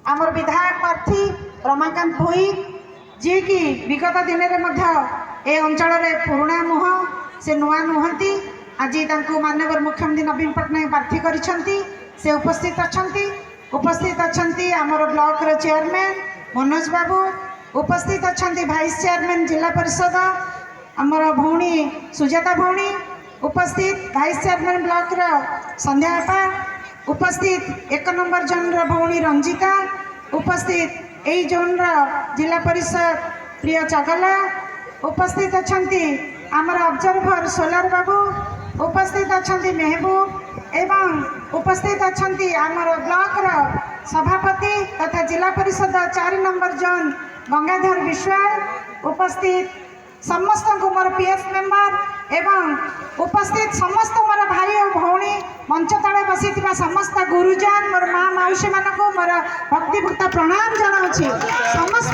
आमर विधायक प्रार्थी रमाकांत भोई जी कि विगत दिन में अंचल पुराणा मुह से नुआ नुहति आज माननीय मुख्यमंत्री नवीन पट्टनायक प्रार्थी कर उपस्थित अच्छा आमर ब्लॉक चेयरमैन मनोज बाबू उपस्थित अच्छा भाइस चेयरमैन जिला परिषद आमर भौणी सुजाता भौणी उपस्थित भाइस चेयरमैन ब्लॉक संध्या आपा उपस्थित 1 नंबर जोन भौणी रंजिता उपस्थित यही जोन जिला परिषद प्रिय चगला उपस्थित अच्छा आमर ऑब्जर्वर सोलार बाबू उपस्थित अच्छा मेहबूब एवं उपस्थित अच्छा आमर ब्लॉक सभापति तथा जिला परिषद 4 नंबर जोन गंगाधर विश्वाल उपस्थित समस्त मोर पीएस मेंबर एवं उपस्थित समस्त मोर भाई और भौणी मंच तले बसी समस्त गुरुजन मोर माँ मौसी मान मोर भक्तिभूत प्रणाम जनाऊँगी समस्त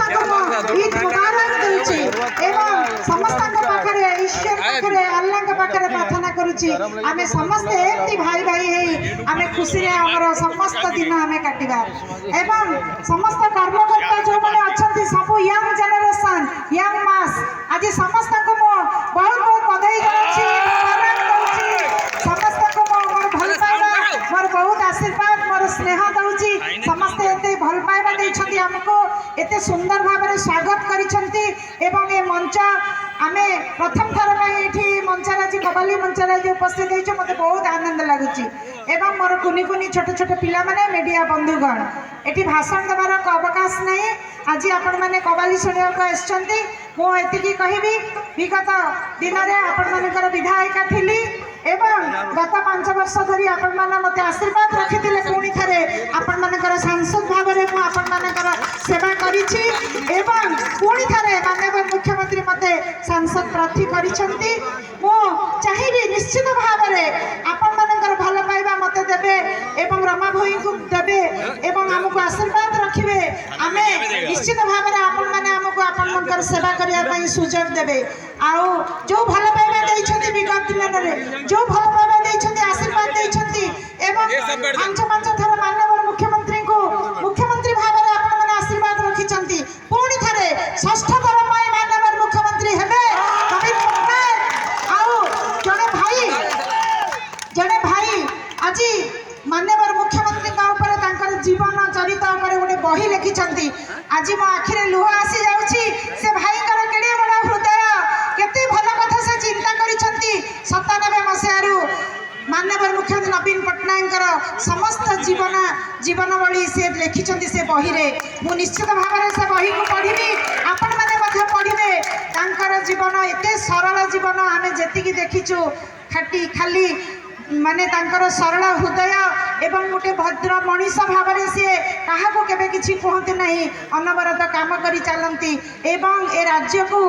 ईद मुबारक दूची एवं समस्त पाखे ईश्वर पाखे अल्लाह पाखे प्रार्थना करुच्ची आम समस्ते एमती भाई भाई है आम खुशी आमर समस्त दिन आम काटा एवं समस्त कर्मकर्ता जो मैंने अच्छा सब यंग जेनेरेशन यंग मास आज समस्त को बहुत बहुत बधाई समस्त को मोर भल पाइबा मोर बहुत आशीर्वाद मोर स्नेह दूची समस्ते एते भल पाइबा देइछंती हमको एते सुंदर भाव में स्वागत करिसंती एवं ए मंच आमे प्रथम थर ये मंचराजी कबाली मंचराजी उपस्थित होइछ मते बहुत आनंद लगुची एवं मोर कुनी कुनी छोट छोट पिला माने मीडिया बंधुगण एटी भाषण देवार अवकाश नहीं आज आपण मैंने कबाली शुणा आसछंती मु एतिकी कहबी विगत दिन में आपण मानकर विधायिका थिली एवं गत 5 वर्ष धरी आपण माने मते आशीर्वाद रखिथिले पुणी थरे आपण मानकर सांसद भाव में मु आपण मानकर सेवा करिछि एवं पुणी थरे माननीय मुख्यमंत्री मते सांसद प्रार्थी करिसंती मु चाहिबी निश्चित भाव में आपण मानकर भल पाइबा मते देबे एवं रमा भोई को देबे एवं हमको आशीर्वाद रखिबे आमे निश्चित भाव में आपण माने हमको आपण मानकर सेवा करिया पई सुजोग देबे आउ जो भल पाइबा दैछंती विगत दिन में जो भल पाइबा दैछंती आशीर्वाद दैछंती एवं 5 थर माननीय मुख्यमंत्री को मुख्यमंत्री भाव में आपण माने आशीर्वाद रखिसंती पुणी थरे षष्ठ थर पई माननीय मुख्यमंत्री हेबे नवीन पट्टनायक आउ जने भाई आज माननीय मुख्यमंत्री जीवन चरित गोटे बही लिखिं आज मो आखिरे लुह आसी जाऊँगी से भाई केड़े बड़ा हृदय केते भल कथा से चिंता करिसंती 97 मसीहारू माननीय मुख्यमंत्री नवीन पट्टनायक समस्त जीवनावली से लिखिं से बही रे मु निश्चित भाव में से बही को पढ़ी आपण मैंने पढ़े तांकर जीवन एते सरल जीवन आम जी देखीचु खाटी खाली माने तांकर सरल हृदय एवं गोटे भद्र मनीष भाव में सी क्या केवे किसी कहते नहीं अनवरत काम कर चलती एवं ए राज्य को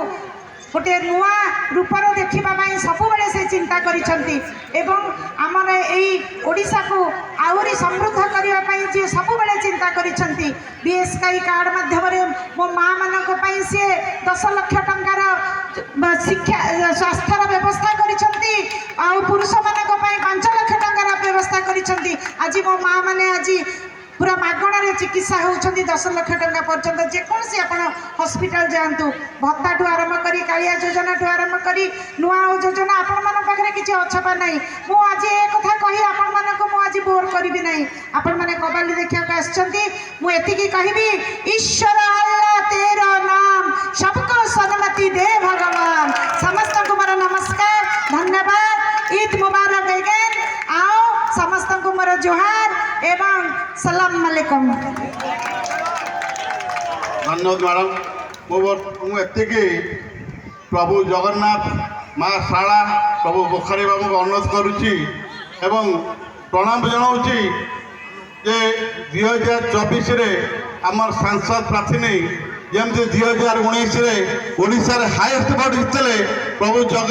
गोटे नुआ रूपर देखापी सबुबले से चिंता करिसंती एवं आमर यही ओडिशा को आहरी समृद्ध करने जी सबुबले चिंता करिसंती बीएसके कार्ड माध्यम मो माँ मान सी 10 लाख टंकार शिक्षा स्वास्थ्यर व्यवस्था करिसंती आउ पुरुष मान 5 लाख टंकार व्यवस्था करिसंती आज मो माँ मैंने आज पूरा मागणार चिकित्सा होती 10 लाख टंका पर्यंत जेकोसी आप हॉस्पिटल जातु भत्ता ठू आरंभ कर कालिया योजना ठू आरंभ कर नुआ योजना आपण पाखे किसी अछपा ना मु आज एक कथा कही आपण मानक आज बोर करी ना आपण मैंने कबाली देखा आसती कहबी ईश्वर अल्लाह तेरा नाम सबको सदमति दे भगवान समस्त को मोर नमस्कार धन्यवाद ईद मुबारक अगेन आओ समस्त को मोर जोहार एवं सलाम अलैकुम धन्यवाद मैडम मुझे प्रभु जगन्नाथ माँ शाला प्रभु पोखरी बाबू को अनुरोध करुच्ची एवं प्रणाम जनाऊँगी जे 2024 आमर सांसद प्रार्थी नहीं जमती 2019 ओडिशा हाईएस्ट भोट जीतले प्रभु जगन्नाथ।